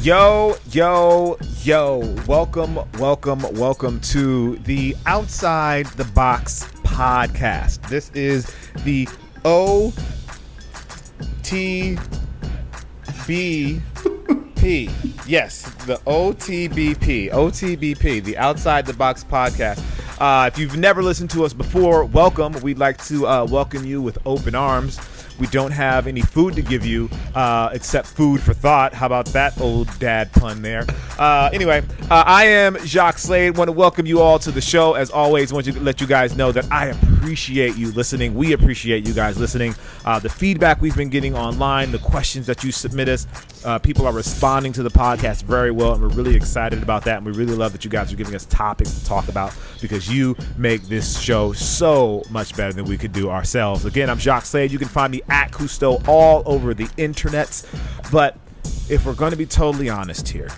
Yo, welcome to the Outside the Box podcast. This is the OTBP. Yes, the OTBP, the Outside the Box podcast. If you've never listened to us before, welcome. We'd like to welcome you with open arms. We don't have any food to give you except food for thought. How about that old dad pun there? Anyway, I am Jacques Slade. Want to welcome you all to the show. As always, want to let you guys know that I appreciate you listening. We appreciate you guys listening. The feedback we've been getting online, the questions that you submit us, people are responding to the podcast very well, and we're really excited about that. And we really love that you guys are giving us topics to talk about because you make this show so much better than we could do ourselves. Again, I'm Jacques Slade. You can find me at Cousteau all over the internets. But if we're going to be totally honest here,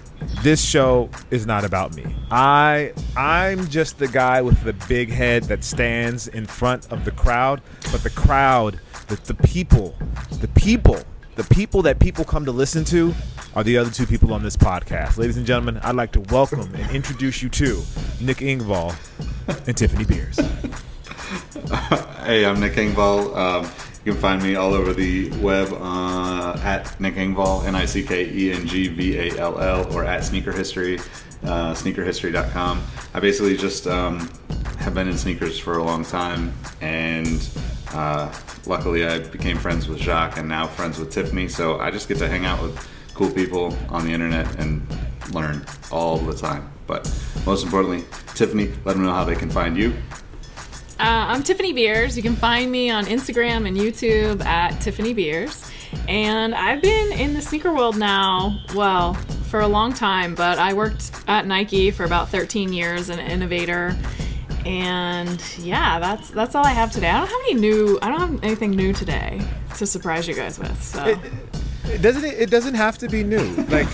this show is not about me. I'm just the guy with the big head that stands in front of the crowd. But the crowd, the people that people come to listen to are the other two people on this podcast. Ladies and gentlemen, I'd like to welcome and introduce you to Nick Engvall and Tiffany Beers. Hey, I'm Nick Engvall. You can find me all over the web at Nick Engvall, NickEngvall, or at Sneaker History, sneakerhistory.com. I basically just have been in sneakers for a long time, and luckily I became friends with Jacques and now friends with Tiffany, so I just get to hang out with cool people on the internet and learn all the time. But most importantly, Tiffany, let them know how they can find you. I'm Tiffany Beers. You can find me on Instagram and YouTube at Tiffany Beers. And I've been in the sneaker world now, well, for a long time, but I worked at Nike for about 13 years, an innovator. And yeah, that's all I have today. I don't have anything new today to surprise you guys with. So it doesn't have to be new. Like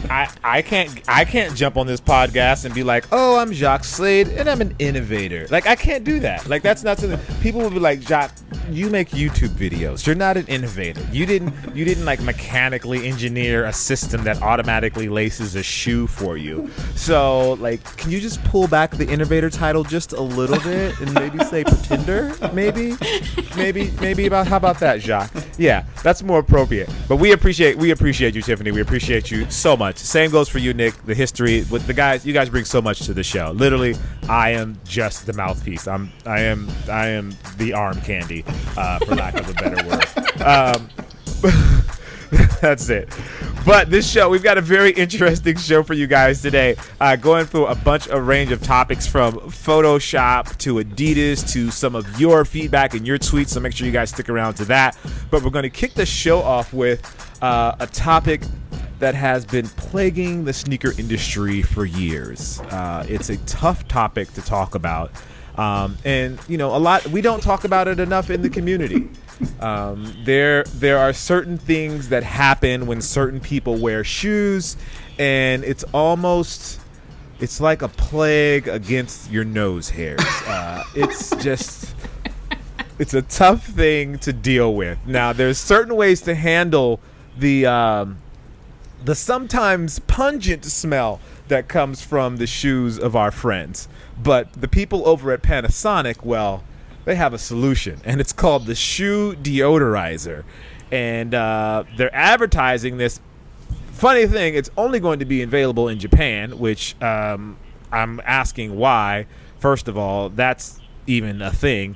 I can't jump on this podcast and be like, oh, I'm Jacques Slade and I'm an innovator. Like I can't do that. Like that's not something people will be like, Jacques, you make YouTube videos. You're not an innovator. You didn't like mechanically engineer a system that automatically laces a shoe for you. So like, can you just pull back the innovator title just a little bit and maybe say pretender? Maybe about how about that, Jacques? Yeah, that's more appropriate. But we appreciate you, Tiffany. We appreciate you so much. Same goes for you, Nick. The history with the guys, you guys bring so much to the show. Literally, I am just the mouthpiece. I am the arm candy, for lack of a better word. That's it. But this show, we've got a very interesting show for you guys today. Going through a range of topics from Photoshop to Adidas to some of your feedback and your tweets. So make sure you guys stick around to that. But we're going to kick the show off with a topic that has been plaguing the sneaker industry for years. It's a tough topic to talk about. And you know, we don't talk about it enough in the community. There are certain things that happen when certain people wear shoes, and it's like a plague against your nose hairs. It's a tough thing to deal with. Now, there's certain ways to handle the sometimes pungent smell that comes from the shoes of our friends. But the people over at Panasonic, well, they have a solution, and it's called the Shoe Deodorizer. And they're advertising this. Funny thing, it's only going to be available in Japan, which I'm asking why. First of all, that's even a thing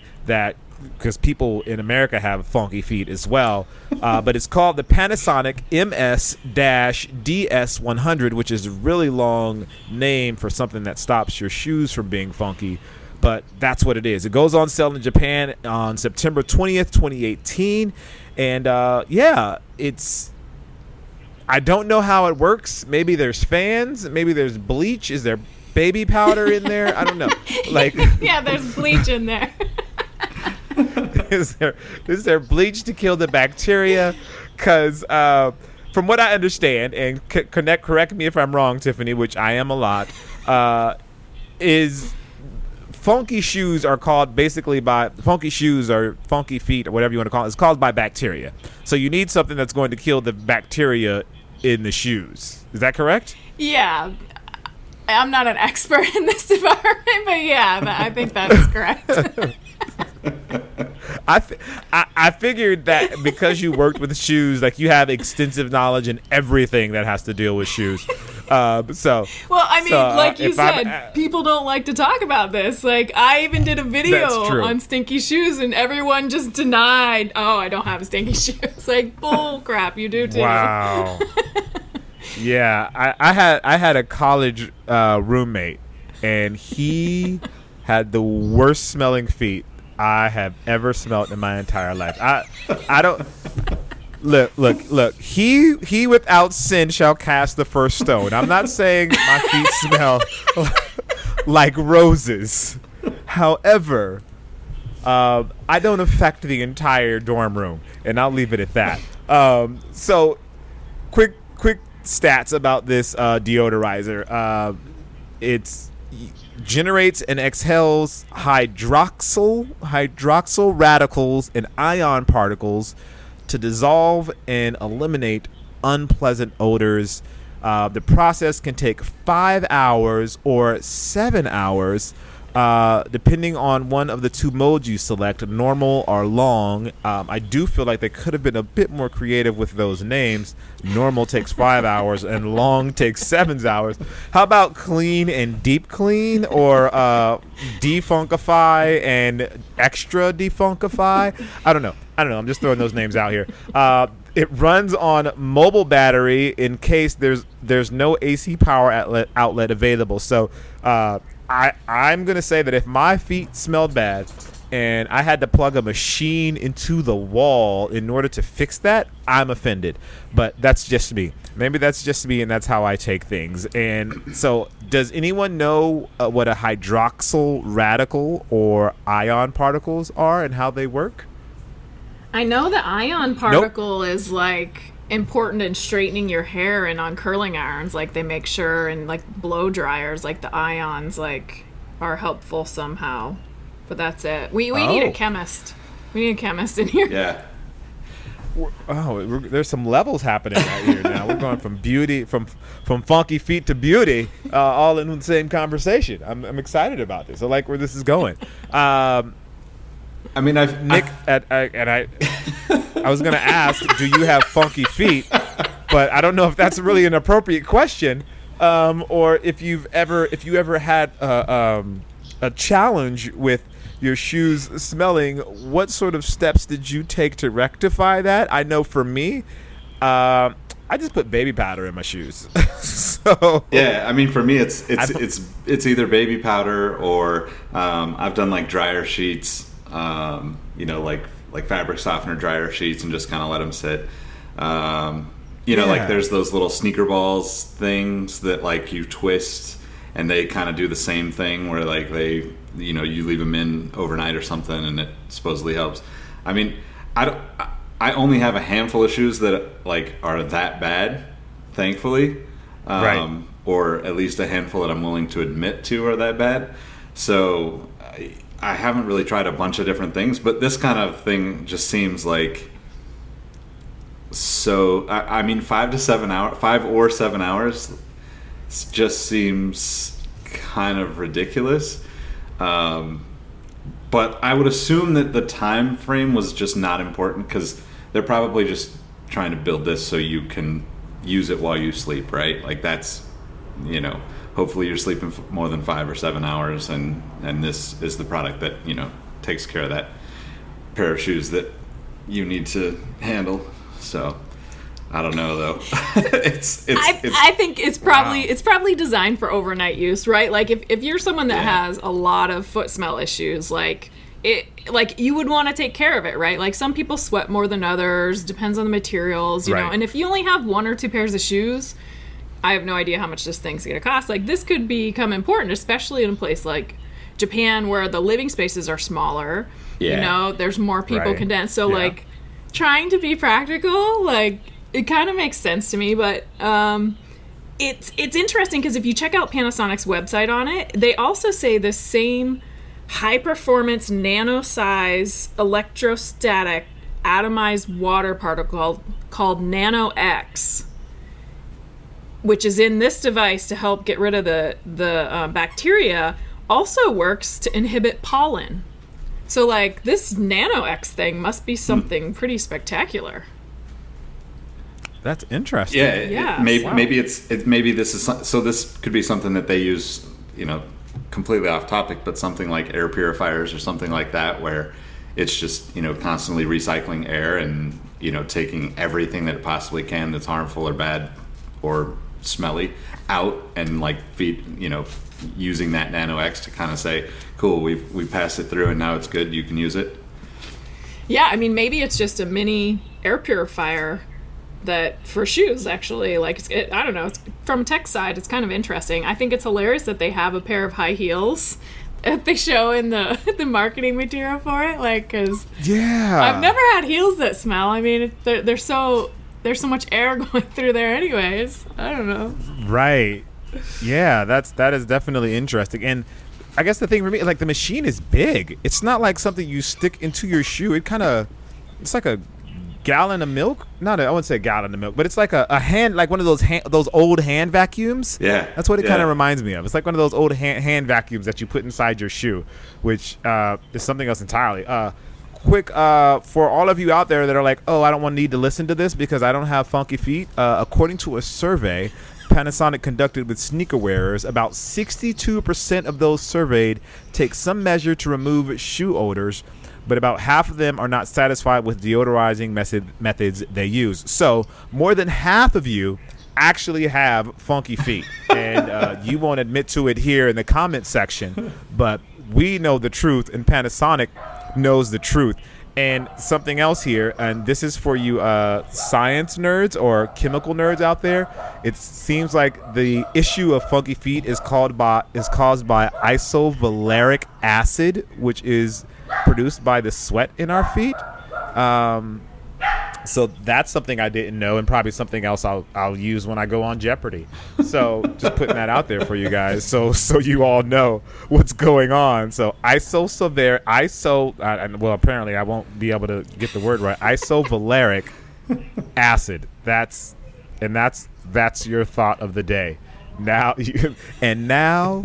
because people in America have funky feet as well. But it's called the Panasonic MS-DS100, which is a really long name for something that stops your shoes from being funky. But that's what it is. It goes on sale in Japan on September 20th, 2018. And I don't know how it works. Maybe there's fans. Maybe there's bleach. Is there baby powder in there? I don't know. Like, yeah, there's bleach in there. Is there bleach to kill the bacteria? Because from what I understand, and correct me if I'm wrong, Tiffany, which I am a lot, is funky shoes are called basically by funky shoes or funky feet or whatever you want to call it. It's caused by bacteria. So you need something that's going to kill the bacteria in the shoes. Is that correct? Yeah. I'm not an expert in this department, but yeah, I think that is correct. I figured that because you worked with shoes, like you have extensive knowledge in everything that has to deal with shoes. Well, I mean, like you said, people don't like to talk about this. Like, I even did a video on stinky shoes, and everyone just denied, oh, I don't have stinky shoes. Like, bull crap, you do too. Wow. Yeah, I had a college roommate, and he had the worst smelling feet I have ever smelled in my entire life. I don't look. He without sin shall cast the first stone. I'm not saying my feet smell like roses. However, I don't affect the entire dorm room, and I'll leave it at that. So, quick stats about this deodorizer. It generates and exhales hydroxyl radicals and ion particles to dissolve and eliminate unpleasant odors. The process can take 5 hours or 7 hours, depending on one of the two modes you select, normal or long. I do feel like they could have been a bit more creative with those names. Normal takes 5 hours and long takes 7 hours. How about clean and deep clean, or defunkify and extra defunkify? I don't know. I'm just throwing those names out here. It runs on mobile battery in case there's no AC power outlet available. So I'm going to say that if my feet smelled bad and I had to plug a machine into the wall in order to fix that, I'm offended. But that's just me. Maybe that's just me, and that's how I take things. And so does anyone know what a hydroxyl radical or ion particles are and how they work? I know the ion particle is like important in straightening your hair and on curling irons. Like they make sure, and like blow dryers, like the ions like are helpful somehow. But that's it. We need a chemist. We need a chemist in here. Yeah. There's some levels happening right here now. We're going from beauty, from funky feet to beauty, all in the same conversation. I'm excited about this. I like where this is going. I mean, I was going to ask, do you have funky feet? But I don't know if that's really an appropriate question, or if you ever had a challenge with your shoes smelling. What sort of steps did you take to rectify that? I know for me, I just put baby powder in my shoes. So yeah, I mean, for me, it's either baby powder or I've done like dryer sheets. Like fabric softener dryer sheets, and just kind of let them sit. Like there's those little sneaker balls things that like you twist, and they kind of do the same thing where like they, you leave them in overnight or something, and it supposedly helps. I mean, I only have a handful of shoes that like are that bad, thankfully, right. Or at least a handful that I'm willing to admit to are that bad. So I haven't really tried a bunch of different things, but this kind of thing just seems like so. I mean, 5 or 7 hours just seems kind of ridiculous. But I would assume that the time frame was just not important, because they're probably just trying to build this so you can use it while you sleep, right? Like that's, hopefully you're sleeping more than 5 or 7 hours, and this is the product that takes care of that pair of shoes that you need to handle. So I don't know though. I think it's probably designed for overnight use, right? Like if you're someone that has a lot of foot smell issues, like you would want to take care of it, right? Like some people sweat more than others, depends on the materials, you know. And if you only have 1 or 2 pairs of shoes, I have no idea how much this thing's going to cost. Like, this could become important, especially in a place like Japan where the living spaces are smaller. Yeah. There's more people condensed. So, like, trying to be practical, like, it kind of makes sense to me. But it's interesting because if you check out Panasonic's website on it, they also say the same high-performance, nano-size, electrostatic, atomized water particle called Nano X which is in this device to help get rid of the bacteria, also works to inhibit pollen. So, like, this Nano-X thing must be something pretty spectacular. That's interesting. Yeah. Maybe this could be something that they use, completely off topic, but something like air purifiers or something like that, where it's just, constantly recycling air and, taking everything that it possibly can that's harmful or bad or smelly out, and like using that Nano-X to kind of say, cool, we passed it through and now it's good, you can use it. Yeah, I mean, maybe it's just a mini air purifier that for shoes, actually. Like, I don't know, it's from tech side, it's kind of interesting. I think it's hilarious that they have a pair of high heels that they show in the marketing material for it, like, because I've never had heels that smell. I mean, there's so much air going through there anyways. I don't know. Right. Yeah, that is definitely interesting. And I guess the thing for me, like, the machine is big. It's not like something you stick into your shoe. It's like a gallon of milk. I wouldn't say a gallon of milk, but it's like a hand, like one of those old hand vacuums. Yeah, that's what it kind of reminds me of. It's like one of those old hand vacuums that you put inside your shoe, which is something else entirely. Quick, for all of you out there that are like, oh, I don't need to listen to this because I don't have funky feet. According to a survey Panasonic conducted with sneaker wearers, about 62% of those surveyed take some measure to remove shoe odors, but about half of them are not satisfied with deodorizing methods they use. So more than half of you actually have funky feet, and you won't admit to it here in the comment section, but we know the truth, and Panasonic knows the truth. And something else here, and this is for you science nerds or chemical nerds out there. It seems like the issue of funky feet is caused by isovaleric acid, which is produced by the sweat in our feet. So that's something I didn't know, and probably something else I'll use when I go on Jeopardy. So just putting that out there for you guys, so you all know what's going on. So well, apparently I won't be able to get the word right. Isovaleric acid. That's your thought of the day. Now you know.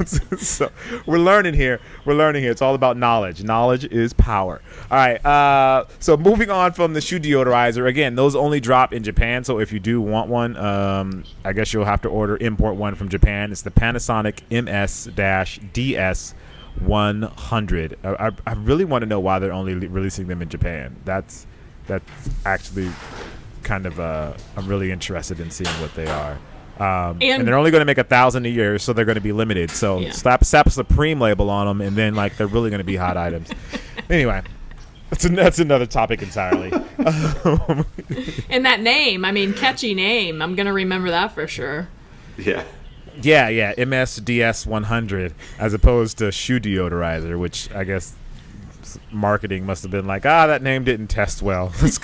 So we're learning here. It's all about knowledge. Knowledge is power. All right. So moving on from the shoe deodorizer. Again, those only drop in Japan. So if you do want one, I guess you'll have to import one from Japan. It's the Panasonic MS-DS100. I really want to know why they're only releasing them in Japan. That's actually kind of I'm really interested in seeing what they are. And they're only going to make 1,000 a year, so they're going to be limited. So slap a Supreme label on them, and then like they're really going to be hot items. Anyway, that's another topic entirely. And that name, I mean, catchy name. I'm going to remember that for sure. Yeah. Yeah. MS-DS100 as opposed to shoe deodorizer, which I guess marketing must have been like, that name didn't test well. Let's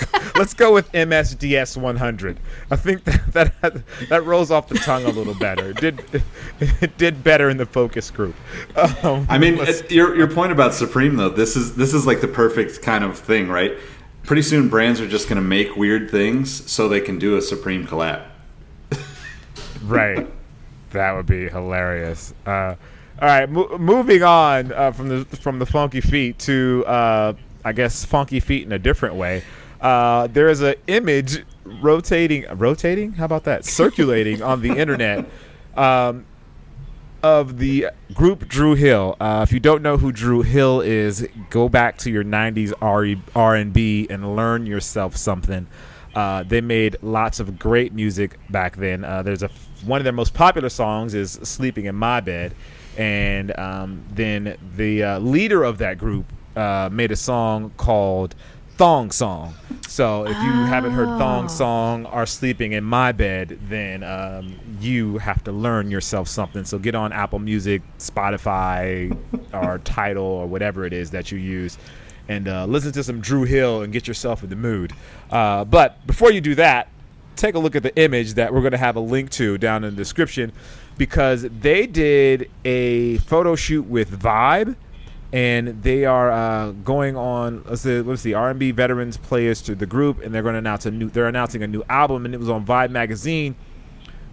go with MS-DS100. I think that rolls off the tongue a little better. It did better in the focus group. I mean, your point about Supreme though, this is like the perfect kind of thing, right? Pretty soon brands are just going to make weird things so they can do a Supreme collab. Right. That would be hilarious. All right, moving on from the funky feet to I guess funky feet in a different way. There is an image rotating. How about that? Circulating on the internet of the group Drew Hill. If you don't know who Drew Hill is, go back to your '90s R&B and learn yourself something. They made lots of great music back then. One of their most popular songs is "Sleeping in My Bed." And then the leader of that group made a song called Thong Song. So if you haven't heard Thong Song or Sleeping in My Bed, then you have to learn yourself something. So get on Apple Music, Spotify, or Tidal, or whatever it is that you use, and listen to some Drew Hill and get yourself in the mood. But before you do that, take a look at the image that we're going to have a link to down in the description, because they did a photo shoot with Vibe and they are going on. Let's see, R&B veterans players to the group, and they're going to announce They're announcing a new album, and it was on Vibe magazine.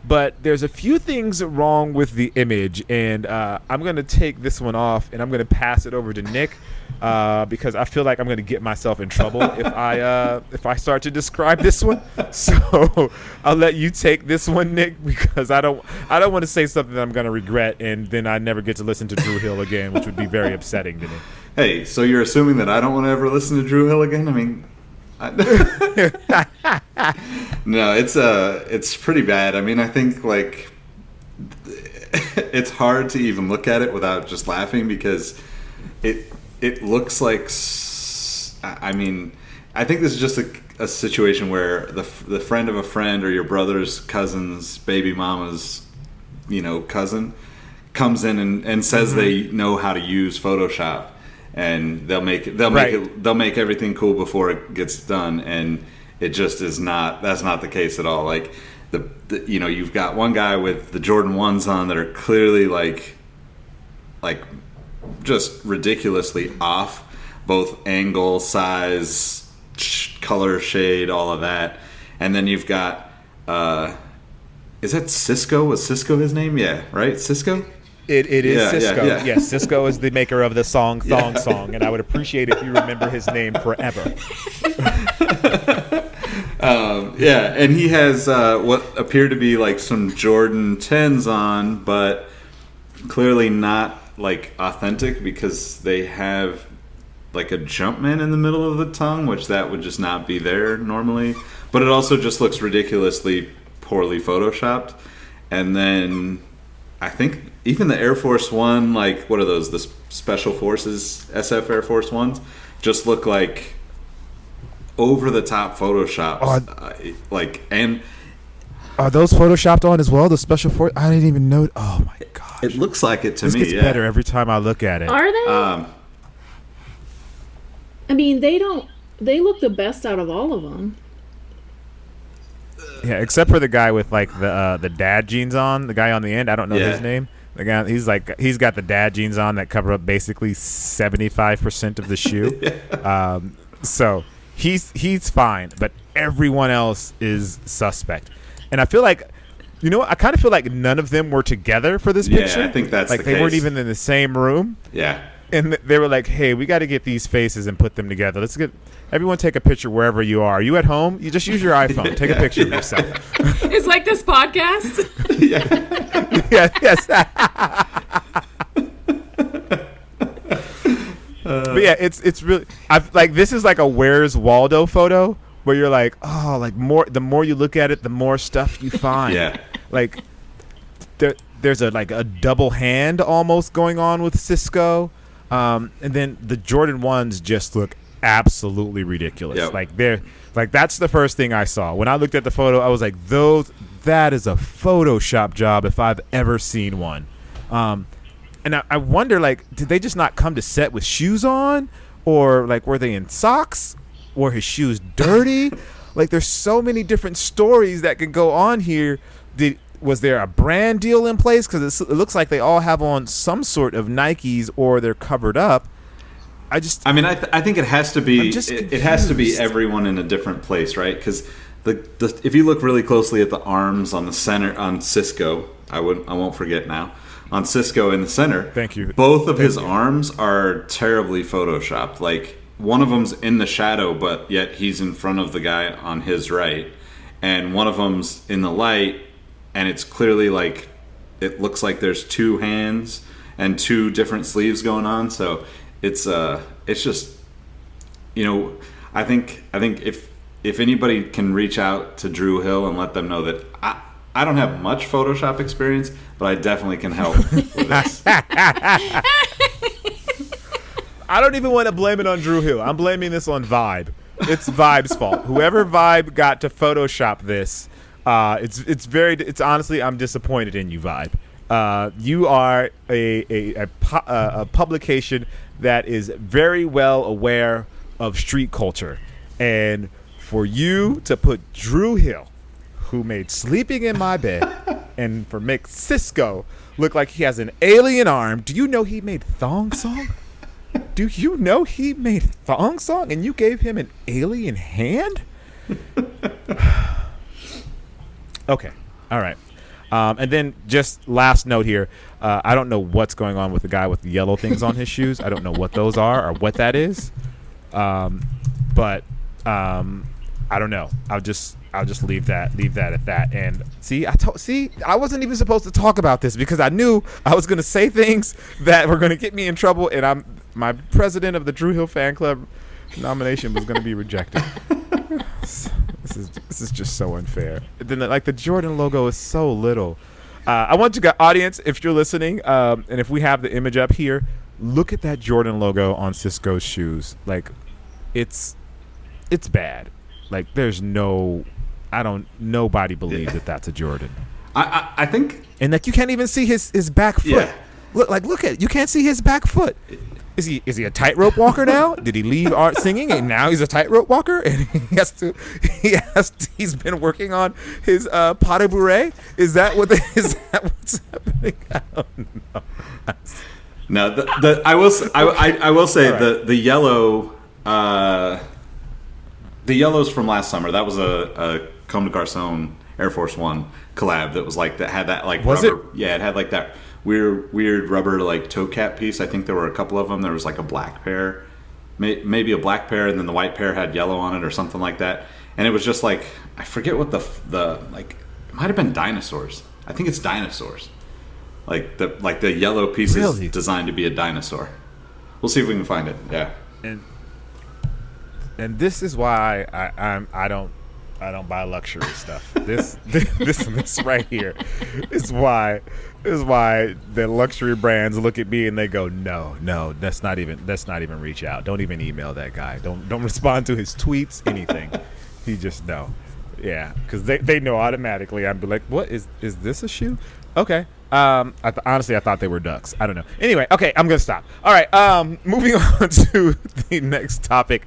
But there's a few things wrong with the image, and I'm going to take this one off, and I'm going to pass it over to Nick because I feel like I'm going to get myself in trouble if I start to describe this one. So I'll let you take this one, Nick, because I don't want to say something that I'm going to regret, and then I never get to listen to Drew Hill again, which would be very upsetting to me. Hey, so you're assuming that I don't want to ever listen to Drew Hill again? I mean... No, it's pretty bad. I mean, I think like it's hard to even look at it without just laughing because it looks like. I mean, I think this is just a situation where the friend of a friend or your brother's cousin's baby mama's cousin comes in and says they know how to use Photoshop. And they'll make everything cool before it gets done, and it just is not. That's not the case at all. Like you've got one guy with the Jordan 1s on that are clearly like just ridiculously off, both angle, size, color, shade, all of that. And then you've got is that Cisco? Was Cisco his name? Yeah, right, Cisco. It is Cisco. Yeah. Yes, Cisco is the maker of the song Thong Song, and I would appreciate if you remember his name forever. And he has what appear to be like some Jordan 10s on, but clearly not like authentic because they have like a Jumpman in the middle of the tongue, which that would just not be there normally. But it also just looks ridiculously poorly photoshopped. And then I think even the Air Force One, like, what are those? The Special Forces SF Air Force Ones just look like over-the-top Photoshops. And are those Photoshopped on as well? The Special Force? I didn't even know. Oh, my gosh. It looks like it to me, This gets better every time I look at it. Are they? I mean, they look the best out of all of them. Yeah, except for the guy with like the dad jeans on, the guy on the end. I don't know his name. The guy, he's got the dad jeans on that cover up basically 75% of the shoe. So he's fine, but everyone else is suspect. And I feel like, I kind of feel like none of them were together for this picture. Yeah, I think that's like the they case. weren't even in the same room. Yeah. And they were like, hey, we got to get these faces and put them together. Everyone take a picture wherever you are. Are you at home? You just use your iPhone. Take a picture of yourself. It's like this podcast. Yes. But yeah, it's really, this is like a Where's Waldo photo where you're like, oh, like the more you look at it, the more stuff you find. Yeah. Like there's a double hand almost going on with Cisco. And then the Jordan 1s just look absolutely ridiculous. Yep. That's the first thing I saw. When I looked at the photo, I was like, that is a Photoshop job if I've ever seen one. And I wonder, did they just not come to set with shoes on? Or, were they in socks? Were his shoes dirty? There's so many different stories that could go on here. Was there a brand deal in place? Because it looks like they all have on some sort of Nikes or they're covered up. I think it has to be. It has to be everyone in a different place, right? Because if you look really closely at the arms on the center on Cisco, I won't forget now. On Cisco in the center, thank you. Both of his arms are terribly photoshopped. Like one of them's in the shadow, but yet he's in front of the guy on his right, and one of them's in the light. And it's clearly it looks like there's two hands and two different sleeves going on. So it's just, I think if anybody can reach out to Drew Hill and let them know that I don't have much Photoshop experience, but I definitely can help with this. I don't even want to blame it on Drew Hill. I'm blaming this on Vibe. It's Vibe's fault. Whoever Vibe got to Photoshop this. It's honestly, I'm disappointed in you, Vibe. You are a publication that is very well aware of street culture, and for you to put Drew Hill, who made Sleeping in My Bed, and for make Cisco look like he has an alien arm. Do you know he made Thong Song? Do you know he made Thong Song and you gave him an alien hand? Okay. All right. And then just last note here. I don't know what's going on with the guy with the yellow things on his shoes. I don't know what those are or what that is. But I don't know. I'll just leave that at that. And I wasn't even supposed to talk about this because I knew I was going to say things that were going to get me in trouble, and my president of the Drew Hill fan club nomination was going to be rejected. This is just so unfair. Then the Jordan logo is so little. I want you guys, audience, if you're listening, and if we have the image up here, look at that Jordan logo on Cisco's shoes. Like, it's bad. Like, there's nobody believes that that's a Jordan. I think, and like you can't even see his back foot. Yeah. Look at it. You can't see his back foot. Is he a tightrope walker now? Did he leave art singing and now he's a tightrope walker and he's been working on his pas de bourrée? Is that what's happening? I don't know. No, I will say right. the yellow the yellows from last summer. That was a Comme des Garçons Air Force One collab that was like that had that like was rubber, it? Yeah, it had like that weird rubber like toe cap piece. I think there were a couple of them. There was like a black pair, maybe a black pair, and then the white pair had yellow on it or something like that. And it was just like, I forget what the like, it might have been dinosaurs. I think it's dinosaurs. Like the yellow piece is designed to be a dinosaur. We'll see if we can find it. Yeah. And this is why I don't buy luxury stuff. This right here is why the luxury brands look at me and they go, no, let's not even reach out. Don't even email that guy. Don't respond to his tweets, anything. He just no. Yeah, because they know automatically. I'd be like, what is this a shoe? Okay. Honestly, I thought they were ducks. I don't know. Anyway, okay, I'm gonna stop. All right. Moving on to the next topic.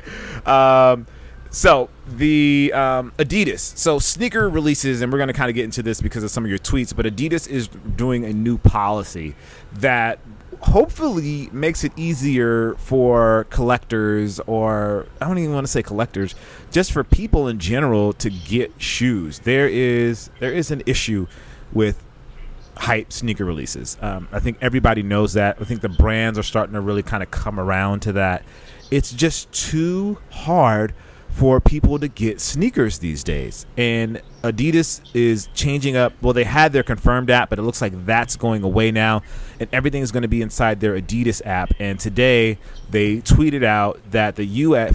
So the Adidas. So sneaker releases, and we're gonna kind of get into this because of some of your tweets. But Adidas is doing a new policy that hopefully makes it easier for collectors, or I don't even want to say collectors, just for people in general to get shoes. There is an issue with hype sneaker releases. I think everybody knows that. I think the brands are starting to really kind of come around to that. It's just too hard for people to get sneakers these days. And Adidas is changing up. Well, they had their Confirmed app, but it looks like that's going away now. And everything is going to be inside their Adidas app. And today they tweeted out that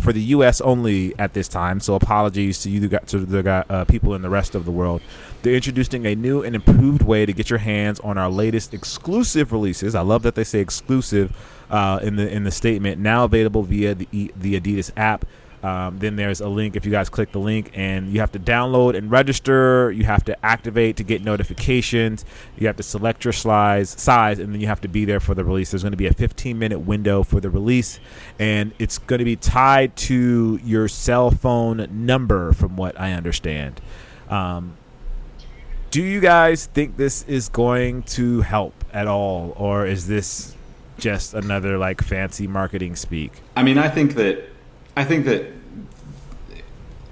for the US only at this time, so apologies to the people in the rest of the world, they're introducing a new and improved way to get your hands on our latest exclusive releases. I love that they say exclusive in the statement. Now available via the Adidas app. Then there's a link if you guys click the link, and you have to download and register. You have to activate to get notifications. You have to select your size, and then you have to be there for the release. There's going to be a 15-minute window for the release, and it's going to be tied to your cell phone number, from what I understand. Do you guys think this is going to help at all, or is this just another like fancy marketing speak? I mean, I think that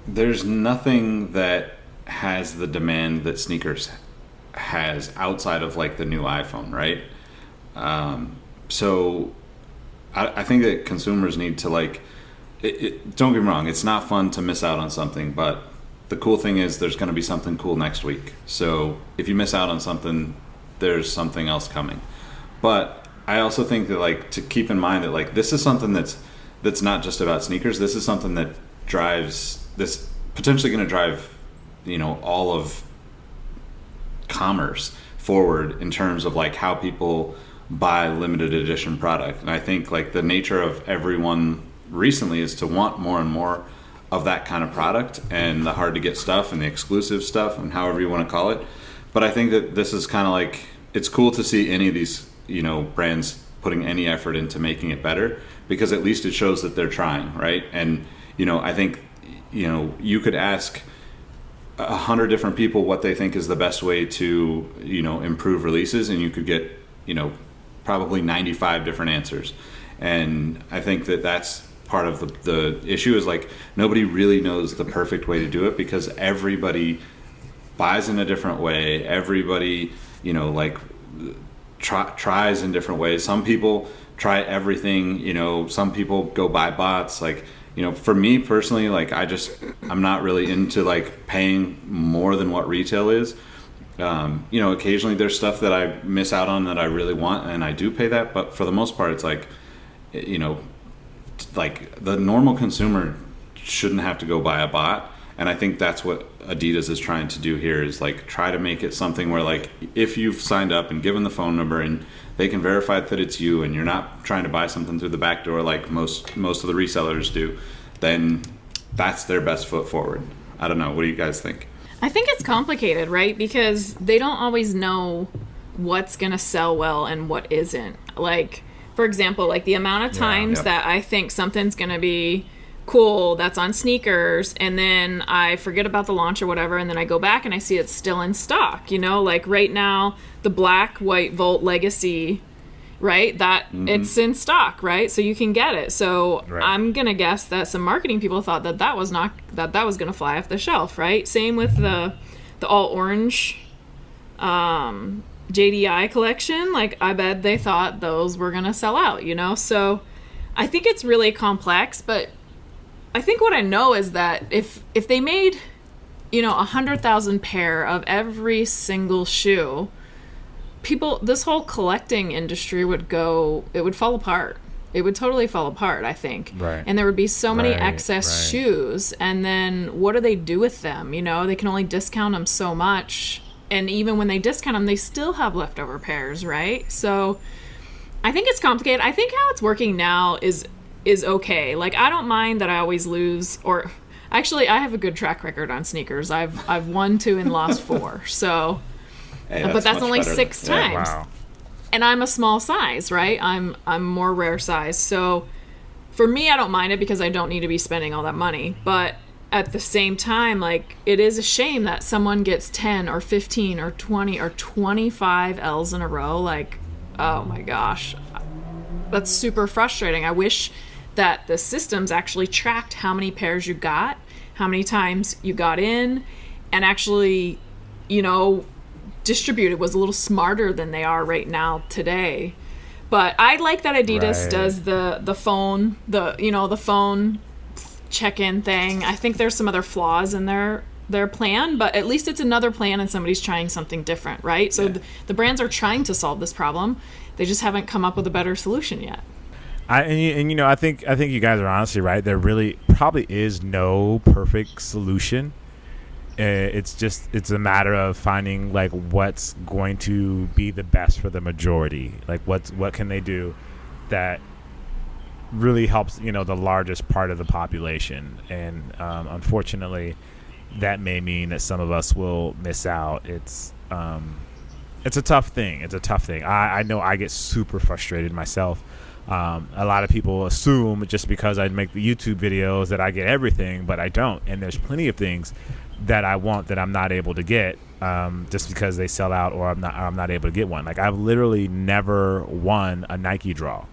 there's nothing that has the demand that sneakers has outside of like the new iPhone, right? So I think that consumers need to like, don't get me wrong, it's not fun to miss out on something, but the cool thing is there's going to be something cool next week. So if you miss out on something, there's something else coming. But I also think that like to keep in mind that like this is something that's not just about sneakers. This is something that this potentially going to drive, all of commerce forward in terms of like how people buy limited edition product. And I think like the nature of everyone recently is to want more and more of that kind of product, and the hard to get stuff and the exclusive stuff and however you want to call it. But I think that this is kind of like, it's cool to see any of these, brands putting any effort into making it better, because at least it shows that they're trying, right? And I think you could ask 100 different people what they think is the best way to improve releases, and you could get probably 95 different answers. And I think that that's part of the issue is like nobody really knows the perfect way to do it because everybody buys in a different way. Everybody, you know, like tries in different ways. Some people try everything, you know, some people go buy bots. Like, you know, for me personally, like I'm not really into like paying more than what retail is. You know, occasionally there's stuff that I miss out on that I really want and I do pay that, but for the most part it's like, you know, like the normal consumer shouldn't have to go buy a bot. And I think that's what Adidas is trying to do here is like try to make it something where like if you've signed up and given the phone number and they can verify that it's you and you're not trying to buy something through the back door like most of the resellers do, then that's their best foot forward. I don't know. What do you guys think? I think it's complicated, right? Because they don't always know what's going to sell well and what isn't. Like, for example, like the amount of times that I think something's going to be cool that's on sneakers and then I forget about the launch or whatever and then I go back and I see it's still in stock, you know, like right now the black white Volt Legacy, right, that it's in stock, right, so you can get it. So I'm gonna guess that some marketing people thought that was gonna fly off the shelf, right? Same with the all orange JDI collection. Like I bet they thought those were gonna sell out, you know. So I think it's really complex, but I think what I know is that if they made, you know, 100,000 pair of every single shoe, this whole collecting industry would fall apart. It would totally fall apart, I think. Right. And there would be so many excess shoes. And then what do they do with them? You know, they can only discount them so much. And even when they discount them, they still have leftover pairs, right? So I think it's complicated. I think how it's working now is okay. Like I don't mind that I always lose, or actually I have a good track record on sneakers. I've won 2 and lost 4. So, hey, but that's only 6 times. Yeah, wow. And I'm a small size, right? I'm more rare size. So for me, I don't mind it because I don't need to be spending all that money. But at the same time, like it is a shame that someone gets 10 or 15 or 20 or 25 L's in a row. Like, oh my gosh, that's super frustrating. I wish that the systems actually tracked how many pairs you got, how many times you got in, and actually, you know, distributed was a little smarter than they are right now today. But I like that Adidas does the phone, the phone check-in thing. I think there's some other flaws in their plan, but at least it's another plan and somebody's trying something different, right? So the brands are trying to solve this problem. They just haven't come up with a better solution yet. I think you guys are honestly right. There really probably is no perfect solution. It's a matter of finding like what's going to be the best for the majority. Like what can they do that really helps, you know, the largest part of the population. And unfortunately, that may mean that some of us will miss out. It's a tough thing. I know I get super frustrated myself. A lot of people assume just because I make the YouTube videos that I get everything, but I don't. And there's plenty of things that I want that I'm not able to get just because they sell out or I'm not able to get one. Like I've literally never won a Nike draw.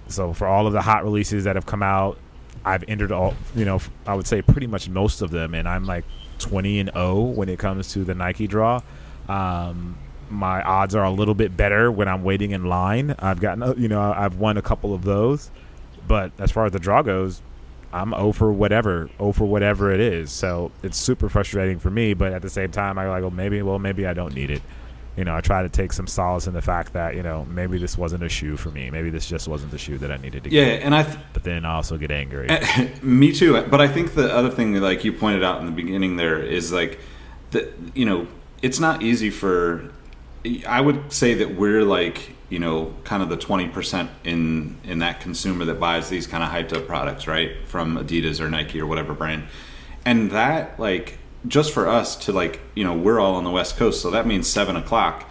So for all of the hot releases that have come out, I've entered all, you know, I would say pretty much most of them, and I'm like 20-0 when it comes to the Nike draw. My odds are a little bit better when I'm waiting in line. I've won a couple of those, but as far as the draw goes, I'm 0 for whatever it is. So it's super frustrating for me, but at the same time, I go, maybe I don't need it. You know, I try to take some solace in the fact that, you know, maybe this wasn't a shoe for me. Maybe this just wasn't the shoe that I needed to get. Yeah, and but then I also get angry. Me too. But I think the other thing that, like you pointed out in the beginning there, is like, you know, it's not easy for. I would say that we're like, you know, kind of the 20% in that consumer that buys these kind of hyped up products, right, from Adidas or Nike or whatever brand, and that like. Just for us to like, you know, we're all on the West Coast, so that means 7:00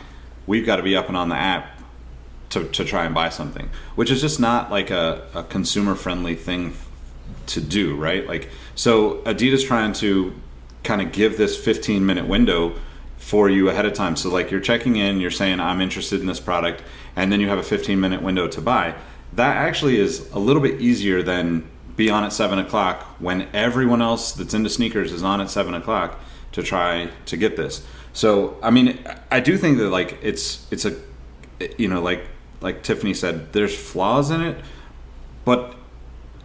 we've got to be up and on the app to try and buy something, which is just not like a consumer friendly thing to do, right? Like, so Adidas trying to kind of give this 15-minute window for you ahead of time. So like you're checking in, you're saying I'm interested in this product, and then you have a 15-minute window to buy. that actually is a little bit easier than be on at 7 o'clock when everyone else that's into sneakers is on at 7 o'clock to try to get this. So, I mean, I do think that like it's a, you know, like Tiffany said, there's flaws in it, but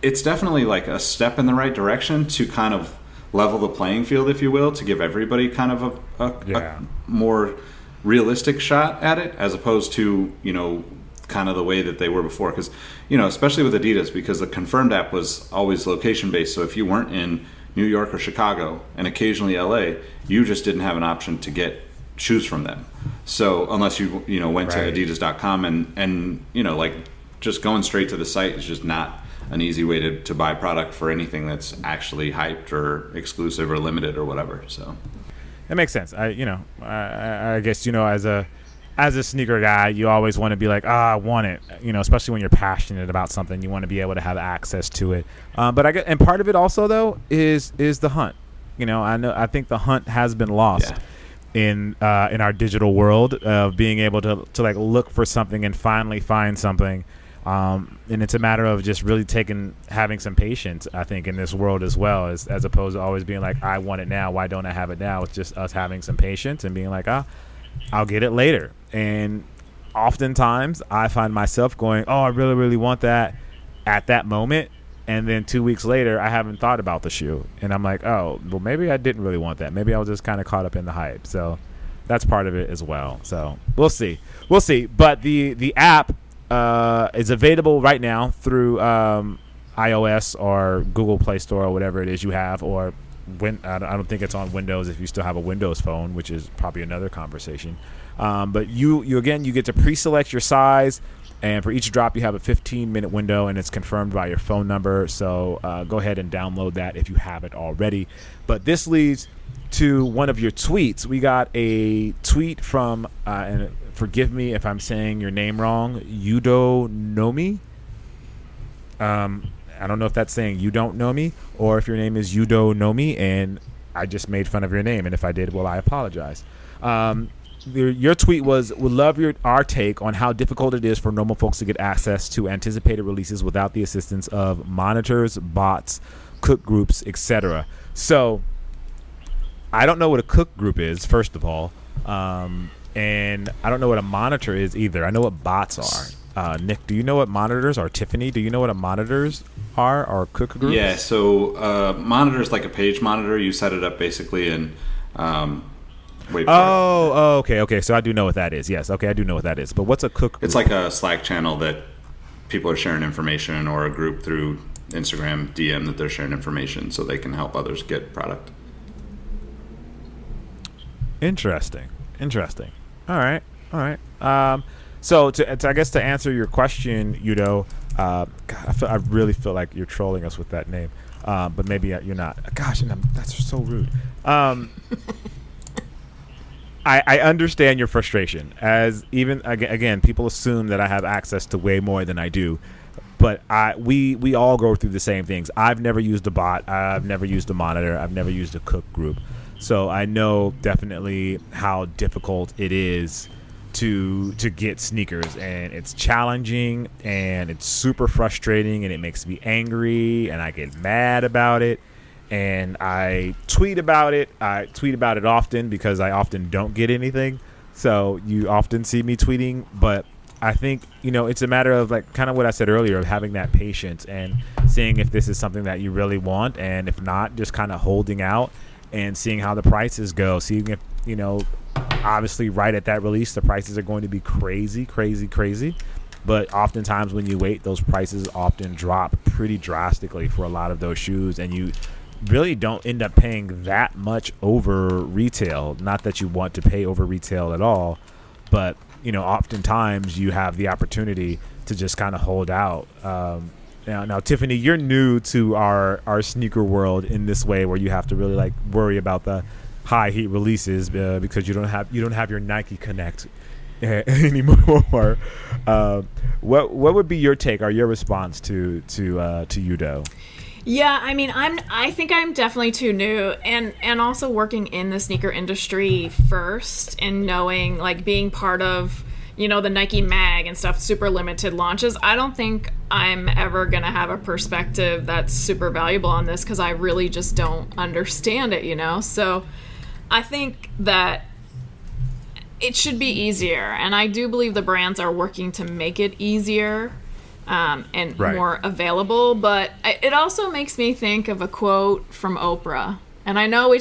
it's definitely like a step in the right direction to kind of level the playing field, if you will, to give everybody kind of a more realistic shot at it, as opposed to, you know, kind of the way that they were before. Because, you know, especially with Adidas, because the Confirmed app was always location based. So if you weren't in New York or Chicago and occasionally LA, you just didn't have an option to get shoes from them. So unless you know, went to adidas.com and, you know, like just going straight to the site is just not an easy way to buy product for anything that's actually hyped or exclusive or limited or whatever. So that makes sense. I guess, you know, as a sneaker guy, you always want to be like, I want it, you know, especially when you're passionate about something. You want to be able to have access to it. And part of it also, though, is the hunt. You know, I think the hunt has been lost in our digital world of being able to like look for something and finally find something. And it's a matter of just really having some patience, I think, in this world as well, as opposed to always being like, I want it now. Why don't I have it now? It's just us having some patience and being like, I'll get it later. And oftentimes I find myself going, I really, really want that at that moment. And then 2 weeks later, I haven't thought about the shoe. And I'm like, well, maybe I didn't really want that. Maybe I was just kind of caught up in the hype. So that's part of it as well. So we'll see. But the app is available right now through iOS or Google Play Store or whatever it is you have. Or I don't think it's on Windows if you still have a Windows phone, which is probably another conversation. But you get to pre-select your size. And for each drop, you have a 15-minute window, and it's confirmed by your phone number. So go ahead and download that if you haven't already. But this leads to one of your tweets. We got a tweet from, and forgive me if I'm saying your name wrong, Yudo Nomi. I don't know if that's saying you don't know me, or if your name is Yudo Nomi, and I just made fun of your name. And if I did, well, I apologize. Your tweet was, would love our take on how difficult it is for normal folks to get access to anticipated releases without the assistance of monitors, bots, cook groups, etc. So I don't know what a cook group is, first of all, and I don't know what a monitor is either. I know what bots are. Nick, do you know what monitors are? Tiffany, do you know what a monitors are or cook groups? Yeah, so monitor is like a page monitor. You set it up basically in okay. So I do know what that is. Yes, okay, I do know what that is. But what's a cook group? It's like a Slack channel that people are sharing information, or a group through Instagram DM that they're sharing information so they can help others get product. Interesting. All right. So I guess to answer your question, Yudo, I really feel like you're trolling us with that name, but maybe you're not. Gosh, and that's so rude. I understand your frustration, as even again people assume that I have access to way more than I do, but we all go through the same things. I've never used a bot, I've never used a monitor, I've never used a cook group, so I know definitely how difficult it is to get sneakers, and it's challenging and it's super frustrating and it makes me angry and I get mad about it. And I tweet about it. I tweet about it often because I often don't get anything. So you often see me tweeting. But I think, you know, it's a matter of like kind of what I said earlier, of having that patience and seeing if this is something that you really want. And if not, just kind of holding out and seeing how the prices go. Seeing if, you know, obviously right at that release, the prices are going to be crazy. But oftentimes when you wait, those prices often drop pretty drastically for a lot of those shoes. And you really don't end up paying that much over retail. Not that you want to pay over retail at all, but you know, oftentimes you have the opportunity to just kind of hold out. Now, Tiffany, you're new to our sneaker world in this way, where you have to really like worry about the high heat releases because you don't have your Nike Connect anymore. What would be your take or your response to Yudo? Yeah, I mean, I think I'm definitely too new, and also working in the sneaker industry first, and knowing, like, being part of, the Nike mag and stuff, super limited launches. I don't think I'm ever going to have a perspective that's super valuable on this because I really just don't understand it, So I think that it should be easier. And I do believe the brands are working to make it easier and more available. But it also makes me think of a quote from Oprah. And I know we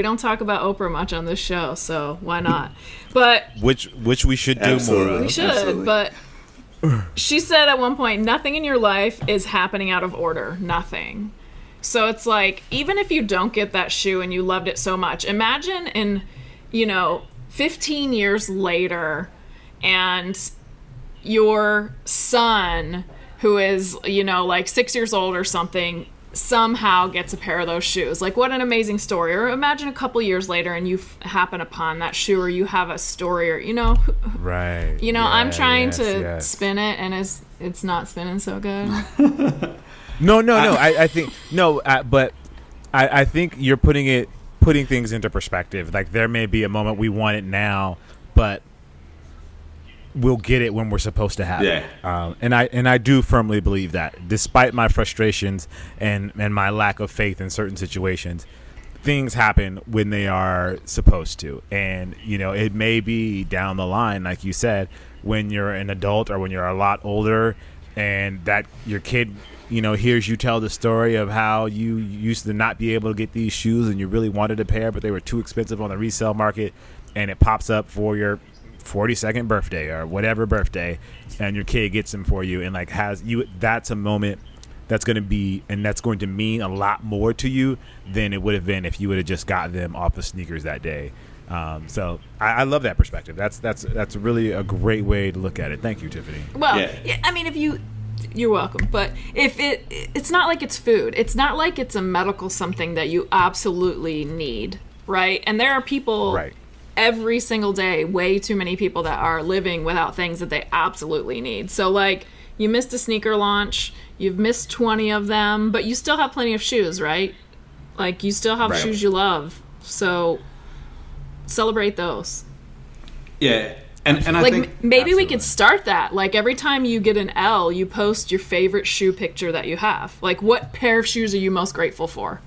don't talk about Oprah much on this show, so why not? But which we should do more of. We should, but she said at one point, nothing in your life is happening out of order. Nothing. So it's like, even if you don't get that shoe and you loved it so much, imagine in, 15 years later and your son, who is, like 6 years old or something, somehow gets a pair of those shoes. Like, what an amazing story. Or imagine a couple years later and you happen upon that shoe, or you have a story, or right. I'm trying to spin it and it's not spinning so good. No. I think no, but I think you're putting things into perspective. Like, there may be a moment we want it now, but we'll get it when we're supposed to have it. And I do firmly believe that, despite my frustrations and my lack of faith in certain situations, things happen when they are supposed to. And it may be down the line, like you said, when you're an adult or when you're a lot older, and that your kid hears you tell the story of how you used to not be able to get these shoes and you really wanted a pair, but they were too expensive on the resale market, and it pops up for your 42nd birthday or whatever birthday, and your kid gets them for you and that's a moment that's going to mean a lot more to you than it would have been if you would have just got them off the sneakers that day. So I love that perspective. That's really a great way to look at it. Thank you, Tiffany. Well, yeah, I mean, you're welcome. But if it's not like it's food. It's not like it's a medical something that you absolutely need, right? And there are people every single day, way too many people that are living without things that they absolutely need. So, like, you missed a sneaker launch, you've missed 20 of them, but you still have plenty of shoes, right? Like, you still have shoes you love. So, celebrate those. Yeah. And I like, think maybe we could start that. Like, every time you get an L, you post your favorite shoe picture that you have. Like, what pair of shoes are you most grateful for?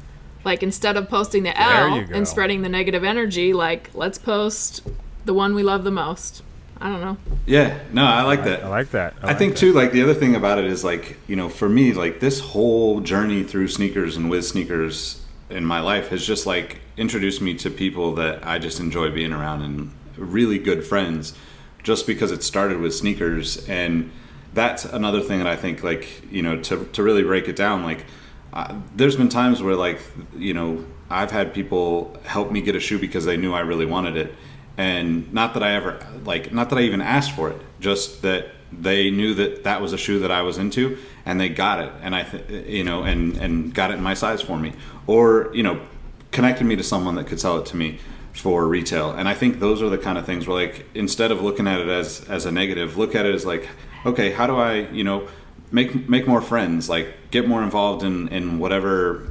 Like, instead of posting the L and spreading the negative energy, like, let's post the one we love the most. I don't know. Yeah, no, I like that. I like that. I think, too, like, the other thing about it is, like, for me, like, this whole journey through sneakers and with sneakers in my life has just, like, introduced me to people that I just enjoy being around, and really good friends, just because it started with sneakers. And that's another thing that I think, like, to really break it down, like, there's been times where, like, I've had people help me get a shoe because they knew I really wanted it, and not that I even asked for it, just that they knew that was a shoe that I was into, and they got it, and and got it in my size for me, or connected me to someone that could sell it to me for retail. And I think those are the kind of things where, like, instead of looking at it as a negative, look at it as like, okay, how do I make more friends, like, get more involved in whatever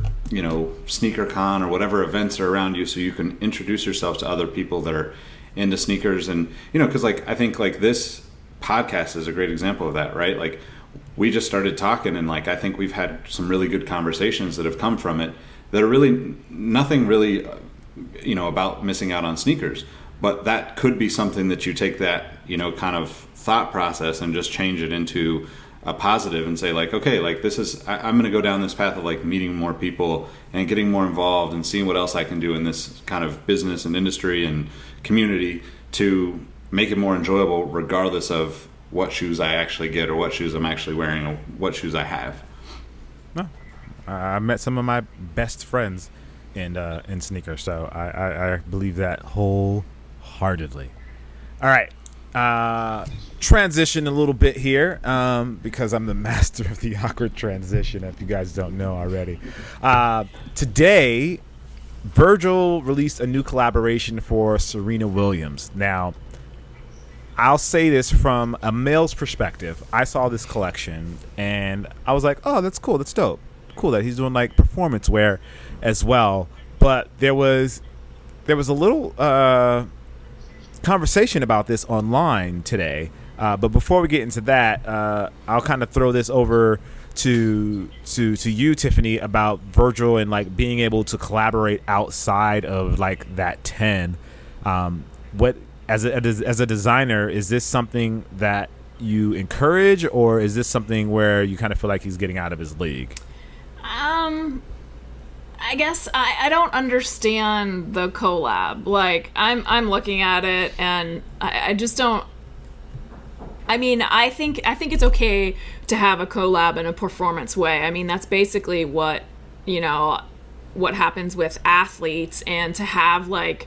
sneaker con or whatever events are around you, so you can introduce yourself to other people that are into sneakers. And because, like, I think, like, this podcast is a great example of that, right? Like, we just started talking, and, like, I think we've had some really good conversations that have come from it that are really nothing really about missing out on sneakers, but that could be something that you take that kind of thought process and just change it into a positive and say, like, okay, like, this is I'm going to go down this path of, like, meeting more people and getting more involved and seeing what else I can do in this kind of business and industry and community to make it more enjoyable, regardless of what shoes I actually get or what shoes I'm actually wearing or what shoes I have. No, I met some of my best friends in sneakers, so I believe that wholeheartedly. All right. Transition a little bit here, because I'm the master of the awkward transition, if you guys don't know already. Today, Virgil released a new collaboration for Serena Williams. Now, I'll say this from a male's perspective. I saw this collection, and I was like, oh, that's cool, that's dope. Cool that he's doing, like, performance wear as well. But there was a little conversation about this online today. But before we get into that, I'll kind of throw this over to you, Tiffany, about Virgil and like being able to collaborate outside of like that 10. What as a designer, is this something that you encourage, or is this something where you kind of feel like he's getting out of his league? I guess I don't understand the collab. Like I'm looking at it and I just don't. I mean, I think it's okay to have a collab in a performance way. I mean, that's basically what happens with athletes, and to have like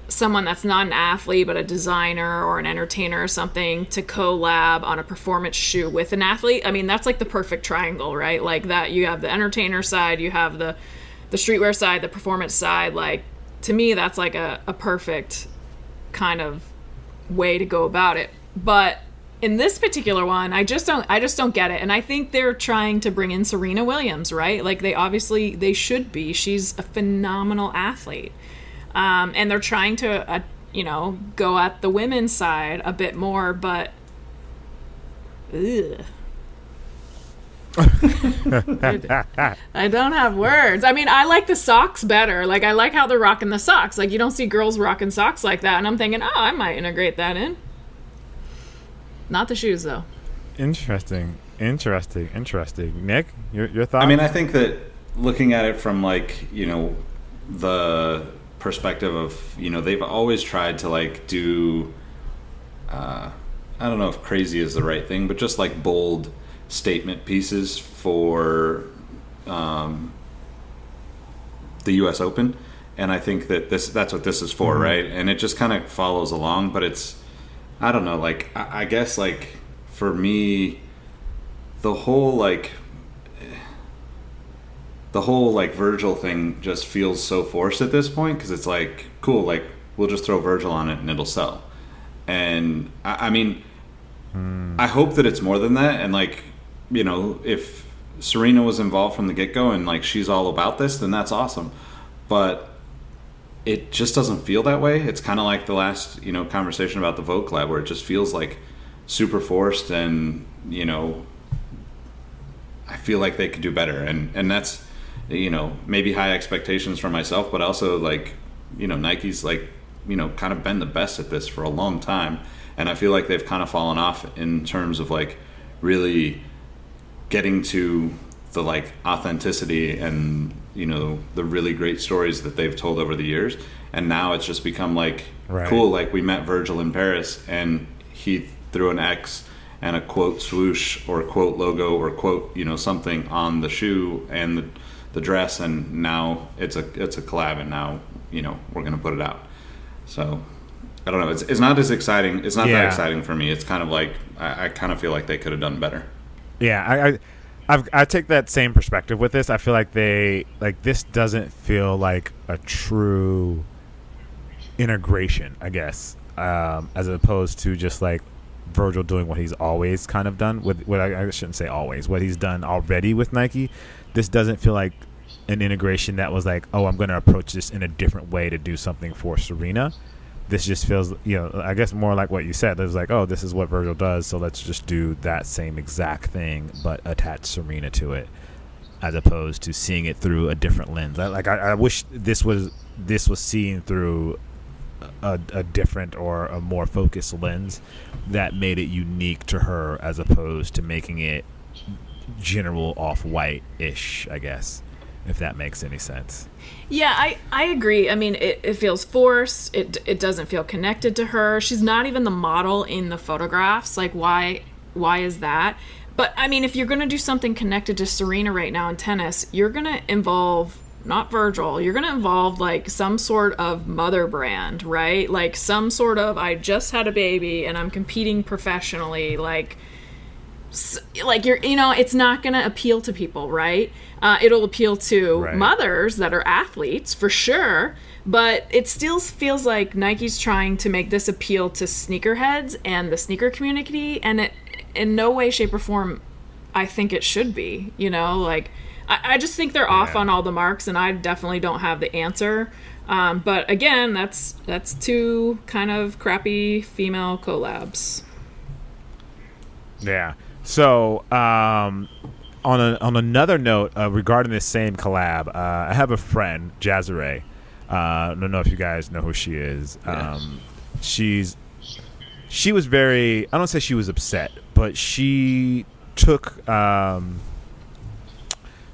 someone that's not an athlete but a designer or an entertainer or something to collab on a performance shoe with an athlete. I mean, that's like the perfect triangle, right? Like that you have the entertainer side, you have the streetwear side, the performance side. Like, to me, that's like a perfect kind of way to go about it. But in this particular one, I just don't get it. And I think they're trying to bring in Serena Williams, right? Like they should be. She's a phenomenal athlete. And they're trying to, go at the women's side a bit more, but ugh. I don't have words. I mean, I like the socks better. Like, I like how they're rocking the socks. Like, you don't see girls rocking socks like that. And I'm thinking, oh, I might integrate that in. Not the shoes, though. Interesting. Nick, your thoughts? I mean, I think that looking at it from like, the perspective of, they've always tried to like do, I don't know if crazy is the right thing, but just like bold statement pieces for the US Open. And I think that that's what this is for, right? And it just kind of follows along, but it's, I don't know, like, I guess, like, for me, the whole Virgil thing just feels so forced at this point, because it's like, cool, like, we'll just throw Virgil on it and it'll sell. And, I mean, I hope that it's more than that, and, like, if Serena was involved from the get-go and, like, she's all about this, then that's awesome. But it just doesn't feel that way. It's kind of like the last, conversation about the Vogue collab, where it just feels like super forced, and, I feel like they could do better. And that's, maybe high expectations for myself, but also like, Nike's like, kind of been the best at this for a long time. And I feel like they've kind of fallen off in terms of like really getting to the like authenticity and, the really great stories that they've told over the years. And now it's just become like, right, cool, like we met Virgil in Paris and he threw an X and a quote swoosh or quote logo or quote, something on the shoe and the dress, and now it's a collab, and now, we're going to put it out. So I don't know. It's not as exciting. It's not that exciting for me. It's kind of like, I kind of feel like they could have done better. Yeah, I take that same perspective with this. I feel like this doesn't feel like a true integration, I guess, as opposed to just like Virgil doing what he's always kind of done with what I shouldn't say always, what he's done already with Nike. This doesn't feel like an integration that was like, oh, I'm going to approach this in a different way to do something for Serena. This just feels, I guess more like what you said. It was like, oh, this is what Virgil does, so let's just do that same exact thing, but attach Serena to it, as opposed to seeing it through a different lens. I wish this was seen through a different or a more focused lens that made it unique to her, as opposed to making it general off-white-ish, I guess, if that makes any sense. Yeah, I agree. I mean, it feels forced. It doesn't feel connected to her. She's not even the model in the photographs. Like, why is that? But, I mean, if you're going to do something connected to Serena right now in tennis, you're going to involve, not Virgil, you're going to involve, like, some sort of mother brand, right? Like, some sort of, I just had a baby and I'm competing professionally, like you're, it's not going to appeal to people, right? It'll appeal to mothers that are athletes for sure, but it still feels like Nike's trying to make this appeal to sneakerheads and the sneaker community, and it, in no way, shape, or form, I think it should be. Like, I just think they're off on all the marks, and I definitely don't have the answer. But again, that's two kind of crappy female collabs. Yeah. So, on another note regarding this same collab, I have a friend, Jazare. I don't know if you guys know who she is. She was very, I don't say she was upset, but she took,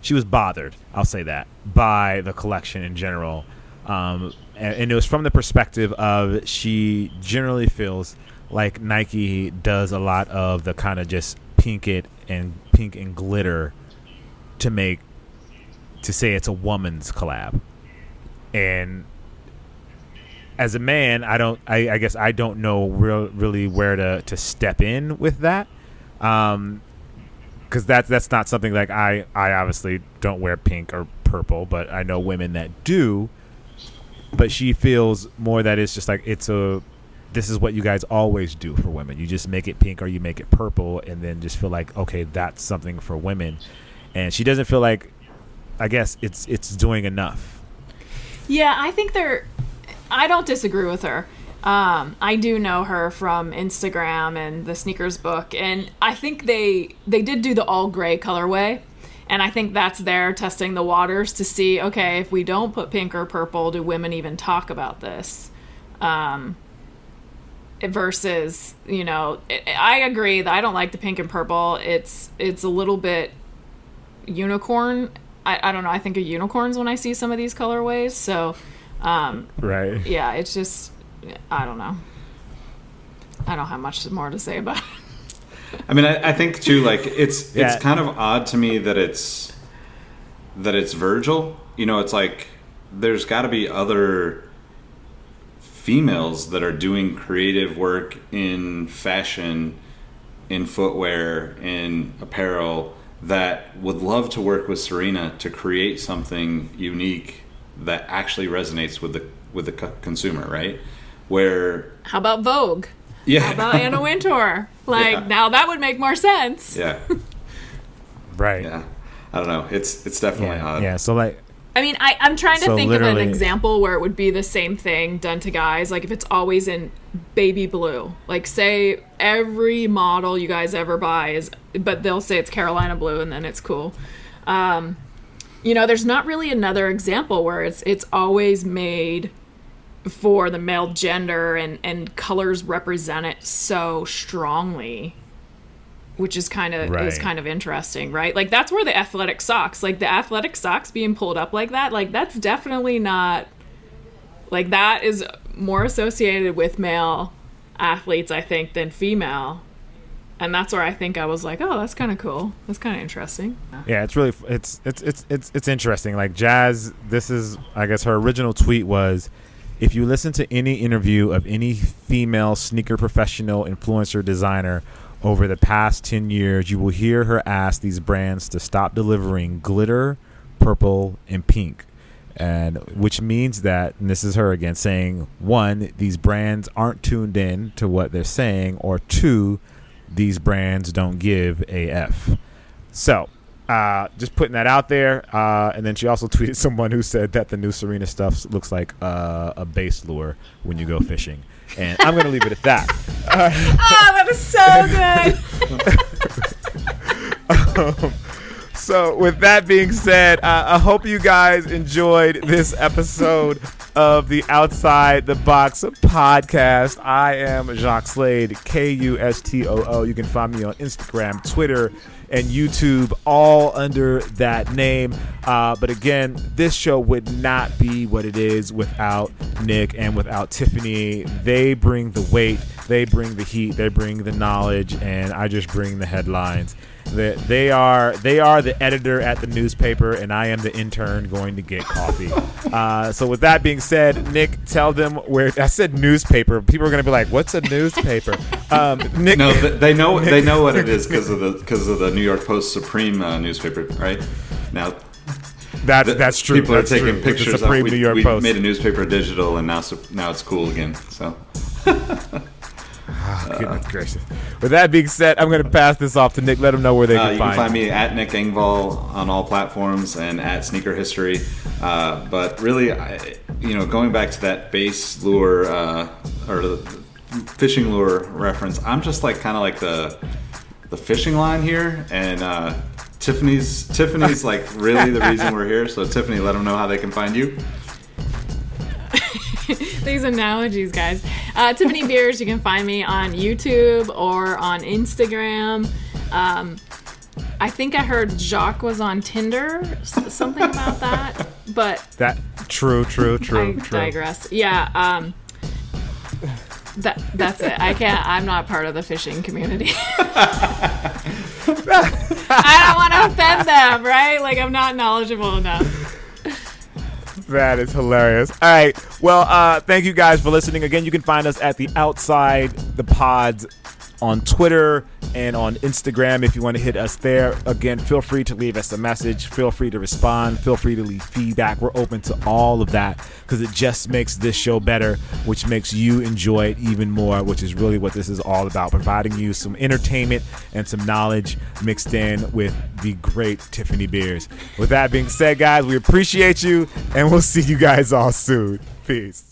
she was bothered, I'll say that, by the collection in general. And it was from the perspective of she generally feels like Nike does a lot of the kind of just pink and glitter to say it's a woman's collab. And as a man, I guess I don't know really where to step in with that, because that's not something like I obviously don't wear pink or purple, but I know women that do. But she feels more that it's just like this is what you guys always do for women. You just make it pink or you make it purple, and then just feel like, okay, that's something for women. And she doesn't feel like, I guess it's doing enough. Yeah, I don't disagree with her. I do know her from Instagram and the Sneakers book, and I think they did do the all gray colorway, and I think that's there testing the waters to see, okay, if we don't put pink or purple, do women even talk about this? Versus, I agree that I don't like the pink and purple. It's a little bit unicorn. I don't know. I think of unicorns when I see some of these colorways. So, right. Yeah, it's just, I don't know. I don't have much more to say about it. I mean, I think too, like it's kind of odd to me that it's Virgil. It's like there's got to be other females that are doing creative work in fashion, in footwear, in apparel, that would love to work with Serena to create something unique that actually resonates with the consumer, right? How about Vogue? Yeah. How about Anna Wintour? Now that would make more sense. Yeah. Right. Yeah. I don't know. It's definitely odd. Yeah. So I'm trying to think of an example where it would be the same thing done to guys. Like if it's always in baby blue. Like say every model you guys ever buy but they'll say it's Carolina blue and then it's cool. There's not really another example where it's always made for the male gender and colors represent it so strongly, which is kind of interesting, right? Like that's where the athletic socks being pulled up like that, like that's definitely not, like that is more associated with male athletes, I think, than female. And that's where I think I was like, oh, that's kind of cool. That's kind of interesting. Yeah, it's really it's interesting. Like Jazz, this is, I guess her original tweet was, if you listen to any interview of any female sneaker professional, influencer, designer over the past 10 years, you will hear her ask these brands to stop delivering glitter, purple, and pink. And which means that, and this is her again saying, one, these brands aren't tuned in to what they're saying, or two, these brands don't give a F. So, just putting that out there. And then she also tweeted someone who said that the new Serena stuff looks like a base lure when you go fishing. And I'm going to leave it at that. That is so good. So with that being said, I hope you guys enjoyed this episode of the Outside the Box podcast. I am Jacques Slade, Kustoo. You can find me on Instagram, Twitter, and YouTube, all under that name. But again, this show would not be what it is without Nick and without Tiffany. They bring the weight, they bring the heat, they bring the knowledge, and I just bring the headlines. They are the editor at the newspaper, and I am the intern going to get coffee. So with that being said, Nick, tell them where. I said newspaper. People are going to be like, "What's a newspaper?" Nick, no, they know what it is because of the New York Post Supreme newspaper, right? Now, that's true. People are taking pictures. The Supreme New York Post. We made a newspaper digital, and now it's cool again. So. Oh, goodness gracious. With that being said, I'm going to pass this off to Nick. Let him know where they can find me. You can find me at Nick Engvall on all platforms and at Sneaker History. But really, going back to that base lure or the fishing lure reference, I'm just like kind of like the fishing line here, and Tiffany's like really the reason we're here. So Tiffany, let them know how they can find you. These analogies, guys. Tiffany Beers, you can find me on YouTube or on Instagram. I think I heard Jacques was on Tinder, something about that. But that true. I digress. Yeah. That's it. I'm not part of the fishing community. I don't want to offend them, right? Like, I'm not knowledgeable enough. That is hilarious. All right. Well, thank you guys for listening. Again, you can find us at the Outside the Pods on Twitter and on Instagram if you want to hit us there. Again, feel free to leave us a message. Feel free to respond. Feel free to leave feedback. We're open to all of that because it just makes this show better, which makes you enjoy it even more, which is really what this is all about, providing you some entertainment and some knowledge mixed in with the great Tiffany Beers. With that being said, guys, we appreciate you, and we'll see you guys all soon. Peace.